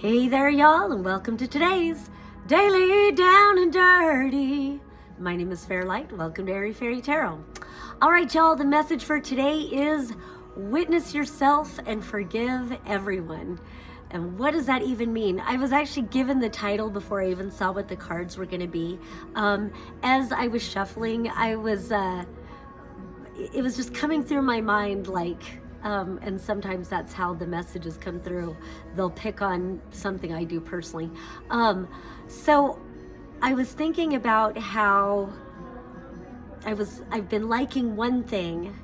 Hey there, y'all, and welcome to today's Daily Down and Dirty. My name is Fairlight. Welcome to Airy Fairy Tarot. All right, y'all, the message for today is witness yourself and forgive everyone. And what does that even mean? I was actually given the title before I even saw what the cards were going to be. As I was shuffling, it was just coming through my mind like, and sometimes that's how the messages come through. They'll pick on something I do personally. So I was thinking about how I've been liking one thing,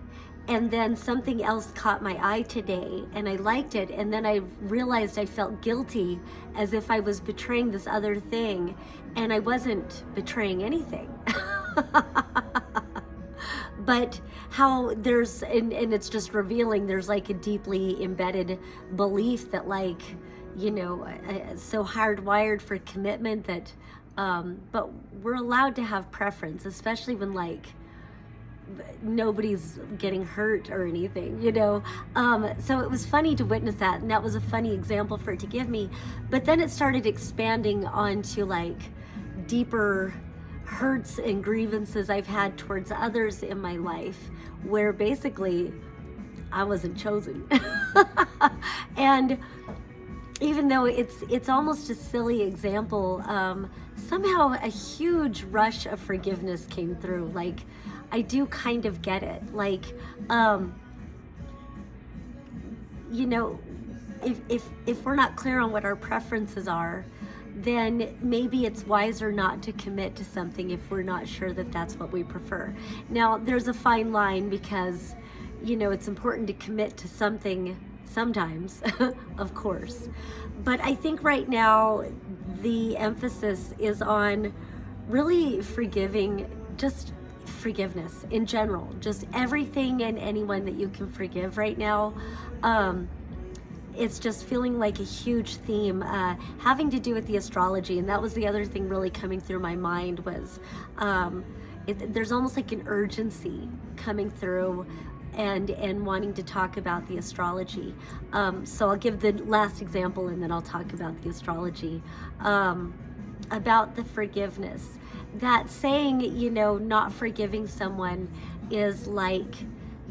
and then something else caught my eye today and I liked it, and then I realized I felt guilty as if I was betraying this other thing, and I wasn't betraying anything. But how there's, and it's just revealing, there's like a deeply embedded belief that, like, you know, so hardwired for commitment that, but we're allowed to have preference, especially when like nobody's getting hurt or anything, you know. So it was funny to witness that, and that was a funny example for it to give me. But then it started expanding onto like deeper hurts and grievances I've had towards others in my life, where basically I wasn't chosen. And even though it's almost a silly example, somehow a huge rush of forgiveness came through. Like, I do kind of get it. Like, you know, if we're not clear on what our preferences are, then maybe it's wiser not to commit to something if we're not sure that that's what we prefer. Now, there's a fine line because, you know, it's important to commit to something sometimes, of course. But I think right now the emphasis is on really forgiving, just forgiveness in general, just everything and anyone that you can forgive right now. It's just feeling like a huge theme, having to do with the astrology. And that was the other thing really coming through my mind was, there's almost like an urgency coming through and wanting to talk about the astrology. So I'll give the last example and then I'll talk about the astrology, about the forgiveness. That saying, you know, not forgiving someone is like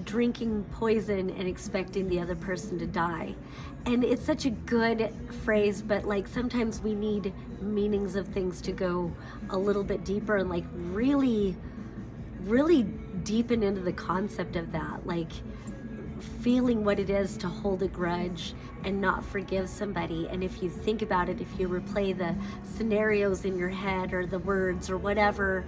drinking poison and expecting the other person to die. And it's such a good phrase, but like sometimes we need meanings of things to go a little bit deeper and like really deepen into the concept of that, like feeling what it is to hold a grudge and not forgive somebody. And if you think about it, if you replay the scenarios in your head or the words or whatever,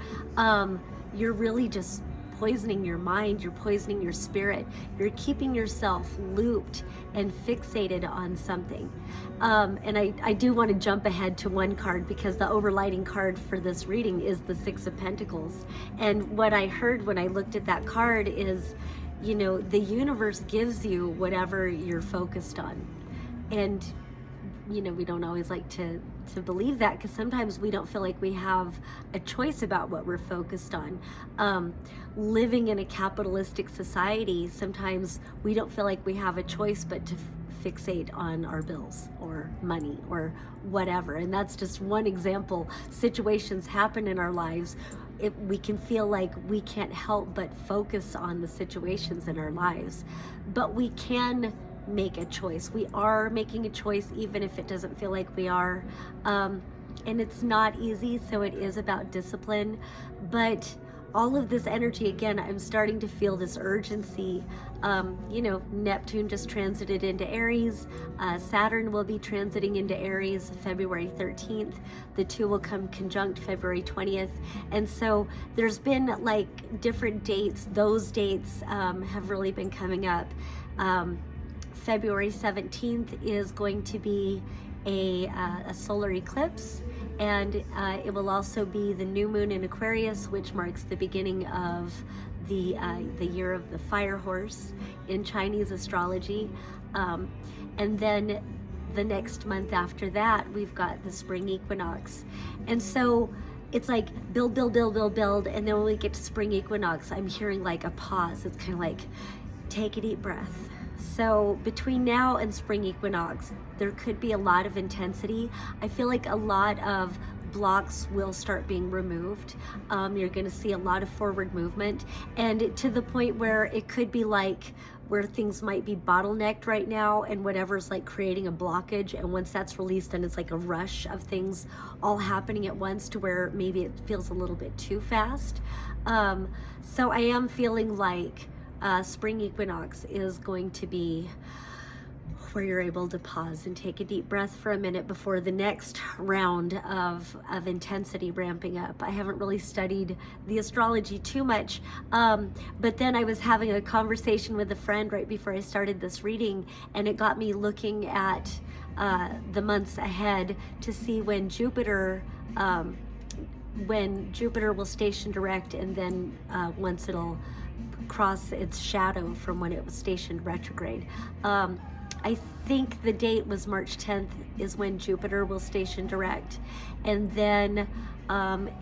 you're really just poisoning your mind, you're poisoning your spirit, you're keeping yourself looped and fixated on something. And I do want to jump ahead to one card, because the overlighting card for this reading is the Six of Pentacles. And what I heard when I looked at that card is, you know, the universe gives you whatever you're focused on. And you know, we don't always like to believe that, because sometimes we don't feel like we have a choice about what we're focused on. Living in a capitalistic society, sometimes we don't feel like we have a choice but to fixate on our bills or money or whatever. And that's just one example. Situations happen in our lives. We can feel like we can't help but focus on the situations in our lives, but we can make a choice. We are making a choice, even if it doesn't feel like we are. And it's not easy, so it is about discipline. But all of this energy, again, I'm starting to feel this urgency. You know, Neptune just transited into Aries. Saturn will be transiting into Aries February 13th. The two will come conjunct February 20th. And so there's been like different dates. Those dates have really been coming up. February 17th is going to be a solar eclipse, and it will also be the new moon in Aquarius, which marks the beginning of the year of the fire horse in Chinese astrology. And then the next month after that, we've got the spring equinox. And so it's like build, build, build, build, build, and then when we get to spring equinox, I'm hearing like a pause. It's kind of like, take a deep breath. So between now and spring equinox, there could be a lot of intensity. I feel like a lot of blocks will start being removed. You're going to see a lot of forward movement, and to the point where it could be like where things might be bottlenecked right now, and whatever's like creating a blockage, and once that's released, then it's like a rush of things all happening at once to where maybe it feels a little bit too fast. So I am feeling like spring equinox is going to be where you're able to pause and take a deep breath for a minute before the next round of intensity ramping up. I haven't really studied the astrology too much, but then I was having a conversation with a friend right before I started this reading, and it got me looking at the months ahead to see when Jupiter will station direct, and then once it'll cross its shadow from when it was stationed retrograde. I think the date was March 10th is when Jupiter will station direct. And then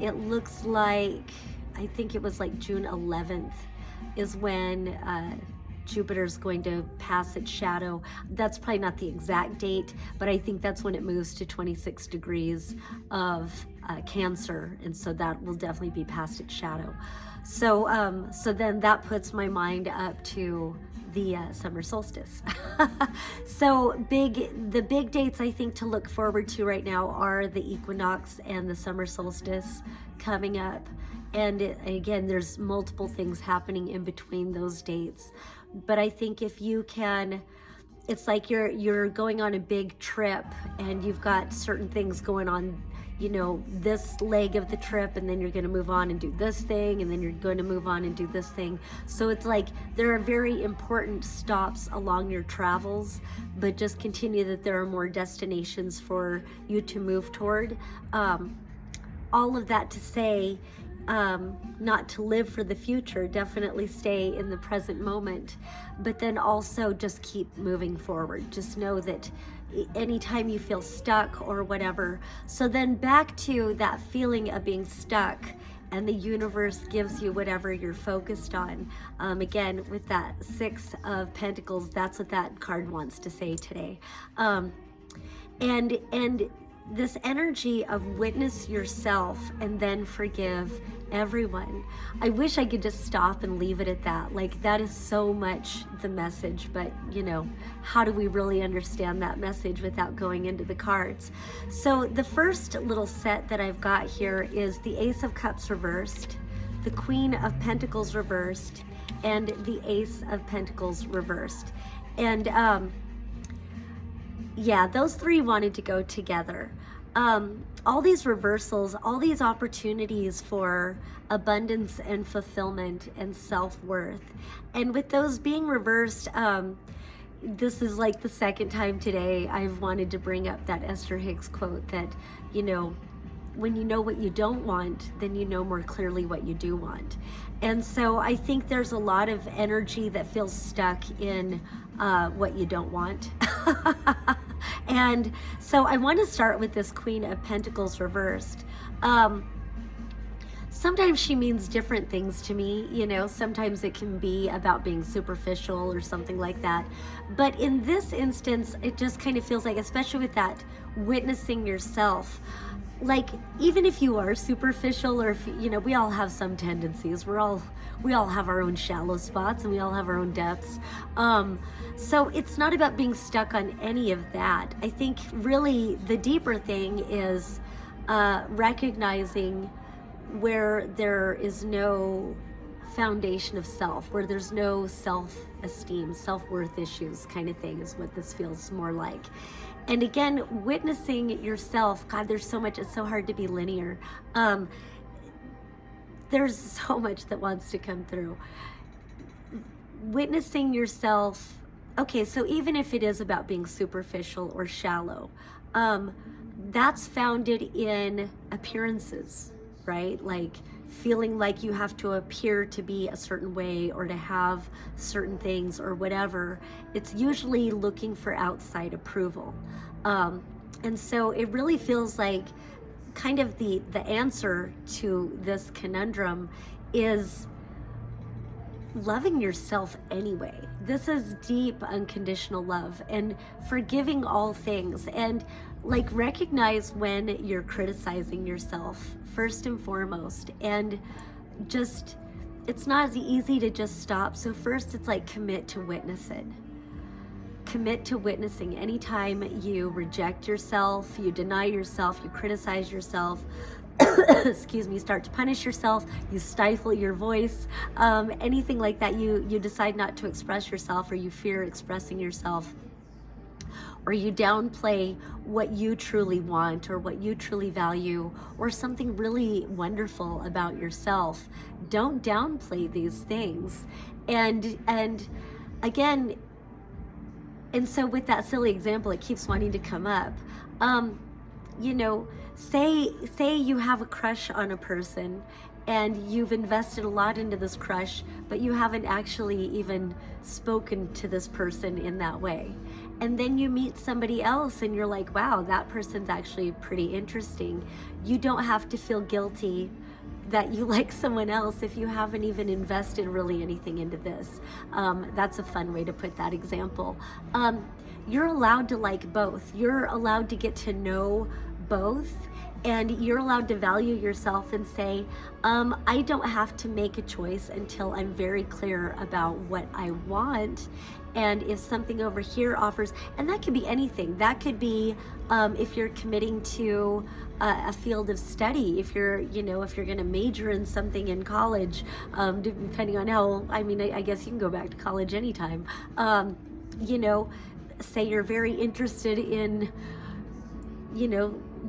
it looks like, I think it was like June 11th is when Jupiter's going to pass its shadow. That's probably not the exact date, but I think that's when it moves to 26 degrees of Cancer. And so that will definitely be past its shadow. So, so then that puts my mind up to the summer solstice. So the big dates I think to look forward to right now are the equinox and the summer solstice coming up. And again, there's multiple things happening in between those dates. But I think if you can, it's like you're going on a big trip and you've got certain things going on, you know, this leg of the trip, and then you're going to move on and do this thing, and then you're going to move on and do this thing. So it's like there are very important stops along your travels, but just continue that there are more destinations for you to move toward. All of that to say, not to live for the future, definitely stay in the present moment, but then also just keep moving forward. Just know that anytime you feel stuck or whatever. So then back to that feeling of being stuck, and the universe gives you whatever you're focused on. Again, with that 6 of Pentacles, that's what that card wants to say today. And this energy of witness yourself and then forgive everyone. I wish I could just stop and leave it at that. Like, that is so much the message, but you know, how do we really understand that message without going into the cards? So the first little set that I've got here is the Ace of Cups reversed, the Queen of Pentacles reversed, and the Ace of Pentacles reversed. And yeah, those 3 wanted to go together. All these reversals, all these opportunities for abundance and fulfillment and self-worth. And with those being reversed, this is like the second time today I've wanted to bring up that Esther Hicks quote that, you know, when you know what you don't want, then you know more clearly what you do want. And so I think there's a lot of energy that feels stuck in what you don't want. And so I want to start with this Queen of Pentacles reversed. Sometimes she means different things to me, you know, sometimes it can be about being superficial or something like that. But in this instance, it just kind of feels like, especially with that witnessing yourself, like even if you are superficial, or if you know, we all have some tendencies, we all have our own shallow spots, and we all have our own depths. So it's not about being stuck on any of that. I think really the deeper thing is recognizing where there is no foundation of self, where there's no self-esteem, self-worth issues kind of thing is what this feels more like. And again, witnessing yourself, God, there's so much, it's so hard to be linear. There's so much that wants to come through. Witnessing yourself, okay, so even if it is about being superficial or shallow, that's founded in appearances, right? Like feeling like you have to appear to be a certain way or to have certain things or whatever. It's usually looking for outside approval. And so it really feels like kind of the answer to this conundrum is loving yourself anyway. This is deep unconditional love and forgiving all things, and like recognize when you're criticizing yourself first and foremost, and just, it's not as easy to just stop. So first it's like commit to witness it. Commit to witnessing. Anytime you reject yourself, you deny yourself, you criticize yourself, excuse me, start to punish yourself, you stifle your voice, anything like that, you decide not to express yourself, or you fear expressing yourself, or you downplay what you truly want or what you truly value, or something really wonderful about yourself. Don't downplay these things. And again, and so with that silly example, it keeps wanting to come up. You know, say you have a crush on a person and you've invested a lot into this crush, but you haven't actually even spoken to this person in that way. And then you meet somebody else and you're like, wow, that person's actually pretty interesting. You don't have to feel guilty that you like someone else if you haven't even invested really anything into this. That's a fun way to put that example. You're allowed to like both. You're allowed to get to know both, and you're allowed to value yourself and say, I don't have to make a choice until I'm very clear about what I want. And if something over here offers, and that could be anything. That could be if you're committing to a field of study, if you're going to major in something in college, depending on how, I mean, I guess you can go back to college anytime. Say you're very interested in,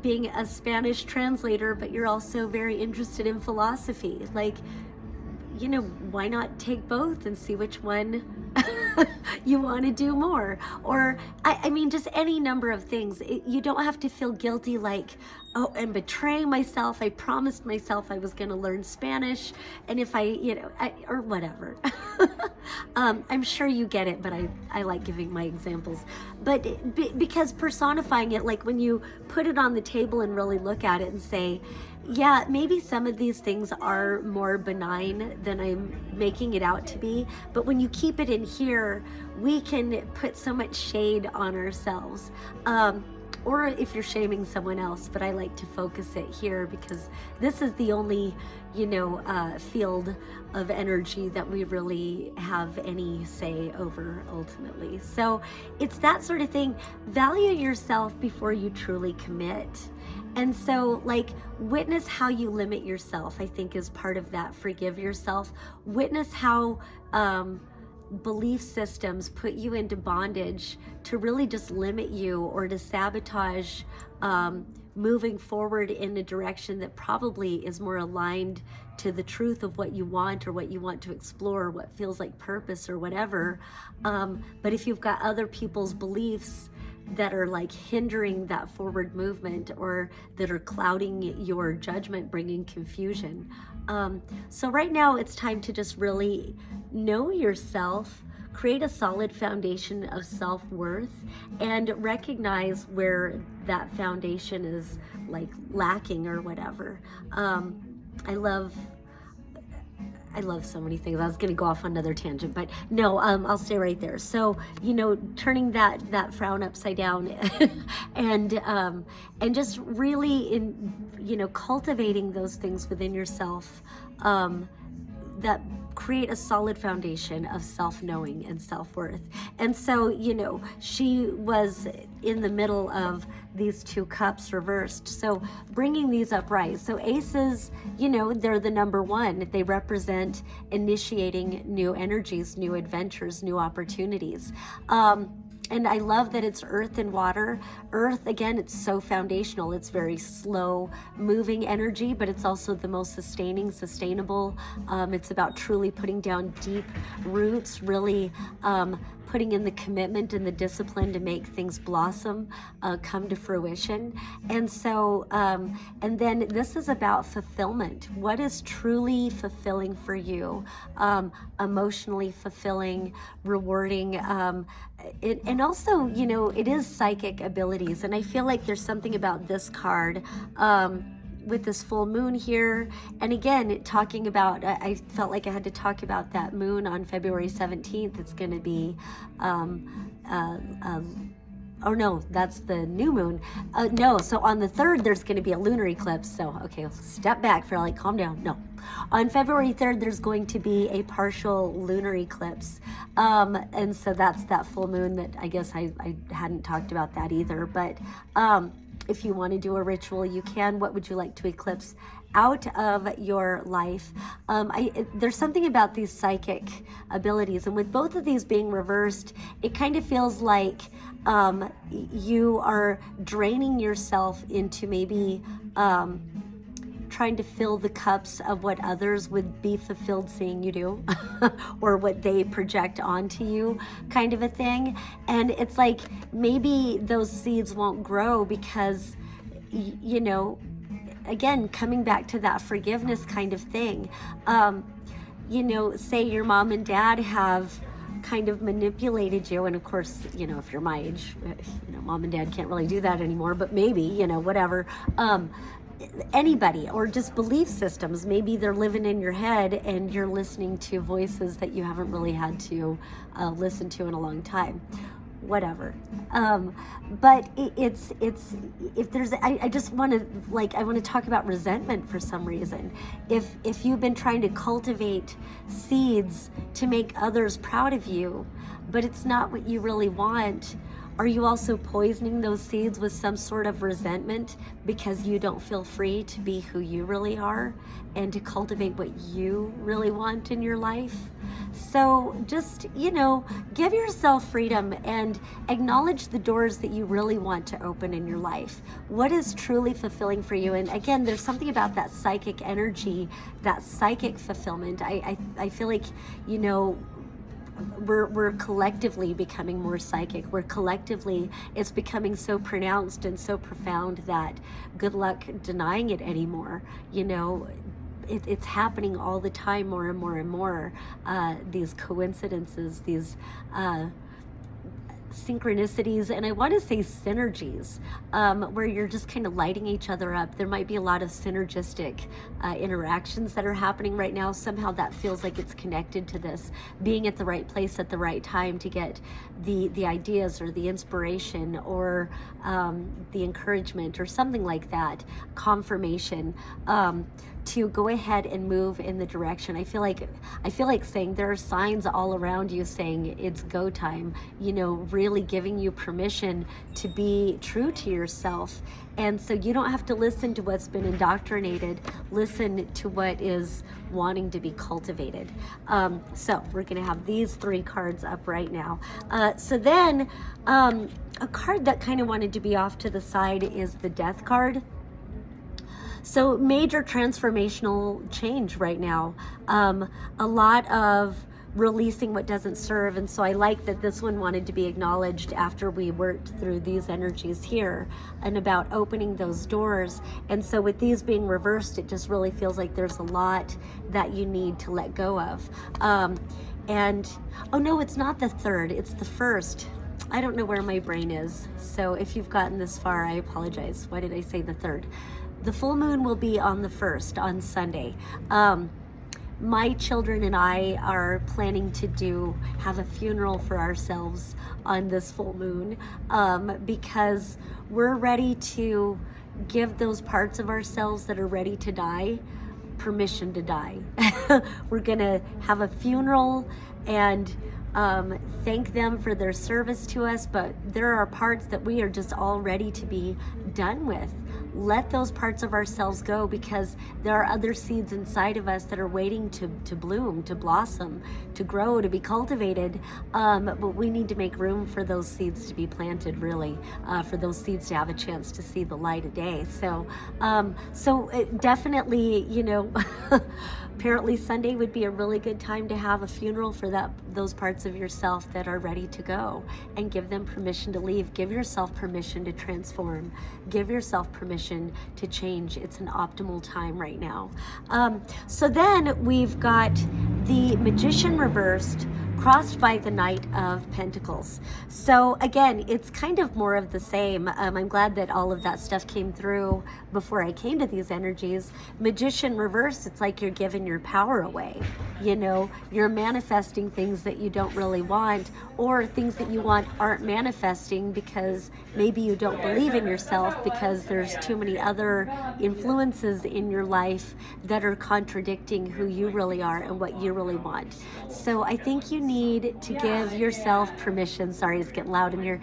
being a Spanish translator, but you're also very interested in philosophy. Like, why not take both and see which one you want to do more? Or, I mean, just any number of things. You don't have to feel guilty like, oh, I'm betraying myself. I promised myself I was going to learn Spanish. And if or whatever. I'm sure you get it, but I like giving my examples. But because personifying it, like when you put it on the table and really look at it and say, yeah, maybe some of these things are more benign than I'm making it out to be, but when you keep it in here, we can put so much shade on ourselves. Or if you're shaming someone else, but I like to focus it here because this is the only, field of energy that we really have any say over ultimately. So it's that sort of thing. Value yourself before you truly commit. And so, like, witness how you limit yourself, I think, is part of that. Forgive yourself. Witness how belief systems put you into bondage to really just limit you or to sabotage moving forward in a direction that probably is more aligned to the truth of what you want or what you want to explore, what feels like purpose or whatever. But if you've got other people's beliefs that are like hindering that forward movement or that are clouding your judgment, bringing confusion. So right now it's time to just really know yourself, create a solid foundation of self-worth, and recognize where that foundation is like lacking or whatever. I love so many things. I was going to go off on another tangent, but no, I'll stay right there. So, turning that frown upside down and just really cultivating those things within yourself, that create a solid foundation of self-knowing and self-worth. And so, she was in the middle of these two cups reversed. So bringing these upright. So aces, they're the number one. They represent initiating new energies, new adventures, new opportunities. And I love that it's earth and water. Earth, again, it's so foundational. It's very slow moving energy, but it's also the most sustainable. It's about truly putting down deep roots, really putting in the commitment and the discipline to make things blossom, come to fruition. And so, and then this is about fulfillment. What is truly fulfilling for you? Emotionally fulfilling, rewarding, and also, it is psychic abilities. And I feel like there's something about this card with this full moon here. And again, talking about, I felt like I had to talk about that moon on February 17th. It's going to be, oh no, that's the new moon. No, so on the 3rd, there's going to be a lunar eclipse. So, okay, step back, Fairlight, calm down. No. On February 3rd, there's going to be a partial lunar eclipse. And so that's that full moon that I guess I hadn't talked about that either. But if you want to do a ritual, you can. What would you like to eclipse out of your life? There's something about these psychic abilities, and with both of these being reversed, it kind of feels like you are draining yourself into maybe trying to fill the cups of what others would be fulfilled seeing you do or what they project onto you, kind of a thing. And it's like maybe those seeds won't grow because, you know, again, coming back to that forgiveness kind of thing, you know, say your mom and dad have kind of manipulated you, and of course, you know, if you're my age, you know, mom and dad can't really do that anymore, but maybe, you know, whatever, anybody, or just belief systems, maybe they're living in your head and you're listening to voices that you haven't really had to listen to in a long time, whatever. But it's if there's, I just want to, like, I want to talk about resentment for some reason. If you've been trying to cultivate seeds to make others proud of you, but it's not what you really want, are you also poisoning those seeds with some sort of resentment because you don't feel free to be who you really are and to cultivate what you really want in your life? So just, you know, give yourself freedom and acknowledge the doors that you really want to open in your life. What is truly fulfilling for you? And again, there's something about that psychic energy, that psychic fulfillment. I feel like, you know, we're collectively becoming more psychic. We're collectively, it's becoming so pronounced and so profound that good luck denying it anymore. You know, it's happening all the time, more and more and more. These coincidences, these synchronicities, and I want to say synergies, where you're just kind of lighting each other up. There might be a lot of synergistic interactions that are happening right now. Somehow that feels like it's connected to this, being at the right place at the right time to get the ideas or the inspiration or the encouragement or something like that, confirmation, to go ahead and move in the direction. I feel like saying there are signs all around you saying it's go time, you know, really giving you permission to be true to yourself. And so you don't have to listen to what's been indoctrinated, listen to what is wanting to be cultivated. So we're gonna have these 3 cards up right now. So then a card that kind of wanted to be off to the side is the Death card. So major transformational change right now. A lot of releasing what doesn't serve. And so I like that this one wanted to be acknowledged after we worked through these energies here and about opening those doors. And so with these being reversed, it just really feels like there's a lot that you need to let go of. And, oh no, it's not the 3rd, it's the 1st. I don't know where my brain is. So if you've gotten this far, I apologize. Why did I say the 3rd? The full moon will be on the 1st, on Sunday. My children and I are planning to have a funeral for ourselves on this full moon, because we're ready to give those parts of ourselves that are ready to die permission to die. We're gonna have a funeral and thank them for their service to us, but there are parts that we are just all ready to be done with. Let those parts of ourselves go, because there are other seeds inside of us that are waiting to bloom, to blossom, to grow, to be cultivated. But we need to make room for those seeds to be planted, really, for those seeds to have a chance to see the light of day. So it definitely, you know, apparently Sunday would be a really good time to have a funeral for those parts of yourself that are ready to go, and give them permission to leave. Give yourself permission to transform. Give yourself permission to change. It's an optimal time right now. So then we've got the Magician reversed, crossed by the Knight of Pentacles. So again, it's kind of more of the same. I'm glad that all of that stuff came through before I came to these energies. Magician reverse, it's like you're giving your power away. You know, you're manifesting things that you don't really want, or things that you want aren't manifesting because maybe you don't believe in yourself because there's too many other influences in your life that are contradicting who you really are and what you really want. So I think you need to give yourself permission. Sorry, it's getting loud in here.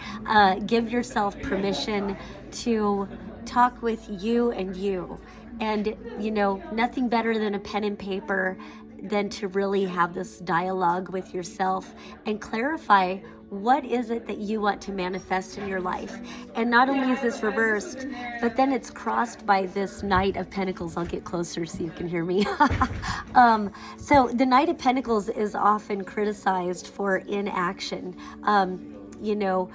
Give yourself permission to talk with you and you. And, you know, nothing better than a pen and paper than to really have this dialogue with yourself and clarify what is it that you want to manifest in your life. And not only is this reversed, but then it's crossed by this Knight of Pentacles. I'll get closer so you can hear me. So the Knight of Pentacles is often criticized for inaction. You know,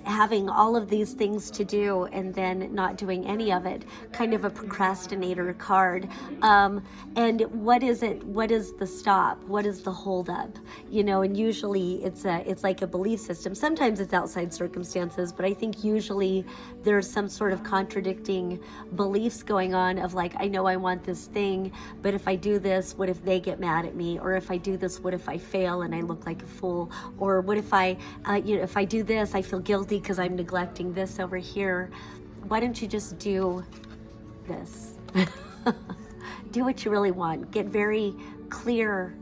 having all of these things to do and then not doing any of it, kind of a procrastinator card. And what is it? What is the stop? What is the holdup? You know, and usually it's like a belief system. Sometimes it's outside circumstances, but I think usually there's some sort of contradicting beliefs going on of like, I know I want this thing, but if I do this, what if they get mad at me? Or if I do this, what if I fail and I look like a fool? Or what if I, if I do this, I feel guilty because I'm neglecting this over here. Why don't you just do this? Do what you really want. Get very clear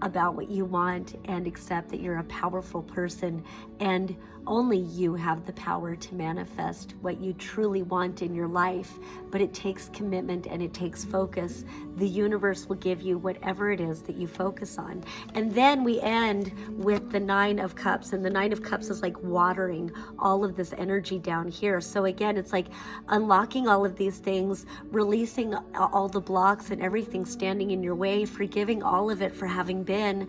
about what you want and accept that you're a powerful person and only you have the power to manifest what you truly want in your life. But it takes commitment and it takes focus. The universe will give you whatever it is that you focus on. And then we end with the Nine of Cups, and the Nine of Cups is like watering all of this energy down here. So again, it's like unlocking all of these things, releasing all the blocks and everything standing in your way, forgiving all of it for having been,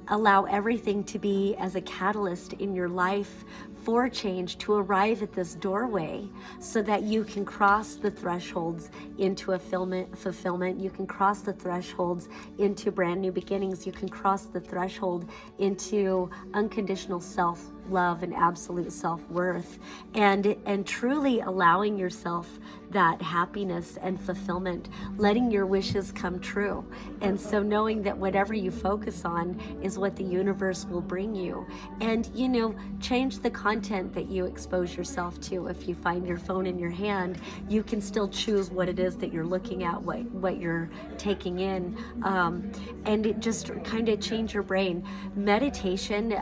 allow everything to be as a catalyst in your life for change to arrive at this doorway so that you can cross the thresholds into a fulfillment. You can cross the thresholds into brand new beginnings. You can cross the threshold into unconditional self-love and absolute self-worth, and truly allowing yourself that happiness and fulfillment, letting your wishes come true. And so knowing that whatever you focus on is what the universe will bring you. And, you know, change the content that you expose yourself to. If you find your phone in your hand, you can still choose what it is that you're looking at, what you're taking in, and it just kind of change your brain. Meditation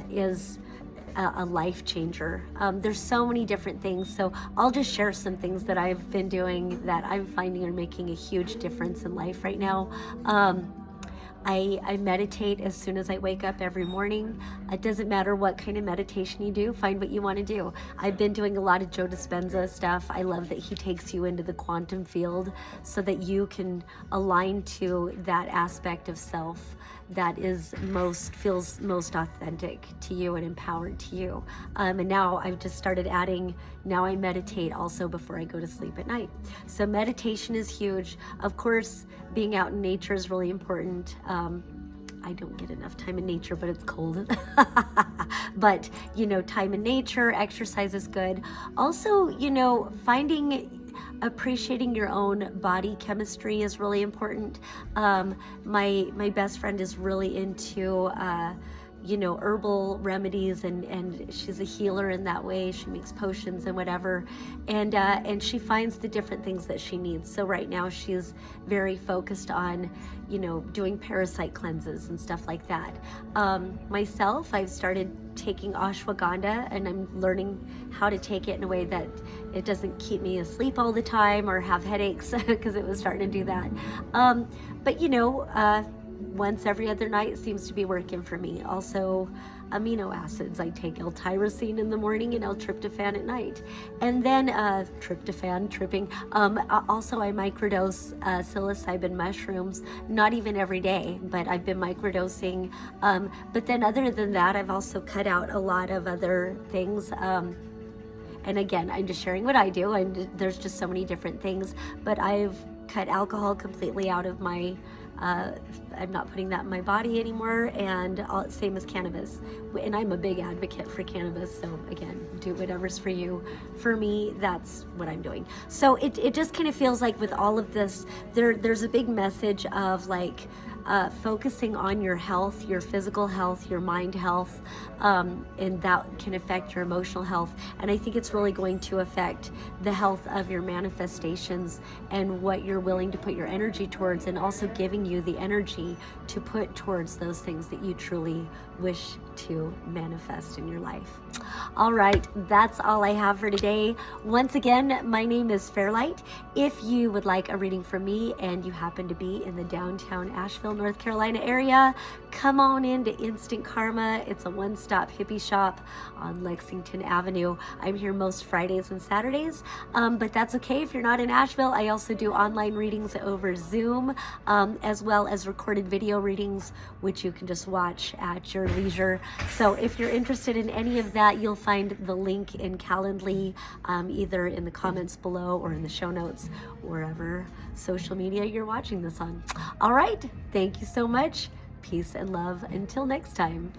is a life changer. There's so many different things, so I'll just share some things that I've been doing that I'm finding are making a huge difference in life right now. I meditate as soon as I wake up every morning. It doesn't matter what kind of meditation you do, find what you want to do. I've been doing a lot of Joe Dispenza stuff. I love that he takes you into the quantum field so that you can align to that aspect of self that feels most authentic to you and empowered to you. And now I've just started adding, now I meditate also before I go to sleep at night. So meditation is huge. Of course, being out in nature is really important. I don't get enough time in nature, but it's cold. But, you know, time in nature, exercise is good. Also, you know, appreciating your own body chemistry is really important. My best friend is really into herbal remedies, and she's a healer in that way. She makes potions and whatever, and she finds the different things that she needs. So right now she's very focused on, doing parasite cleanses and stuff like that. Myself, I've started taking ashwagandha, and I'm learning how to take it in a way that it doesn't keep me asleep all the time or have headaches, because it was starting to do that. But once every other night seems to be working for me. Also, amino acids. I take L-tyrosine in the morning and L-tryptophan at night. And then tripping. Also, I microdose psilocybin mushrooms, not even every day, but I've been microdosing. But then other than that, I've also cut out a lot of other things. And again, I'm just sharing what I do. There's just so many different things, but I've cut alcohol completely out of my I'm not putting that in my body anymore, and same as cannabis. And I'm a big advocate for cannabis, so again, do whatever's for you. For me, that's what I'm doing. So it just kind of feels like with all of this, there's a big message of like focusing on your health, your physical health, your mind health, and that can affect your emotional health. And I think it's really going to affect the health of your manifestations and what you're willing to put your energy towards, and also giving you the energy to put towards those things that you truly wish to manifest in your life. All right, that's all I have for today. Once again, my name is Fairlight. If you would like a reading from me and you happen to be in the downtown Asheville, North Carolina area, come on into Instant Karma. It's a one-stop hippie shop on Lexington Avenue. I'm here most Fridays and Saturdays, but that's okay if you're not in Asheville. I also do online readings over Zoom, as well as recorded video readings, which you can just watch at your leisure. So if you're interested in any of that, you'll find the link in Calendly, either in the comments below or in the show notes, wherever social media you're watching this on. All right, thank you so much. Peace and love. Until next time.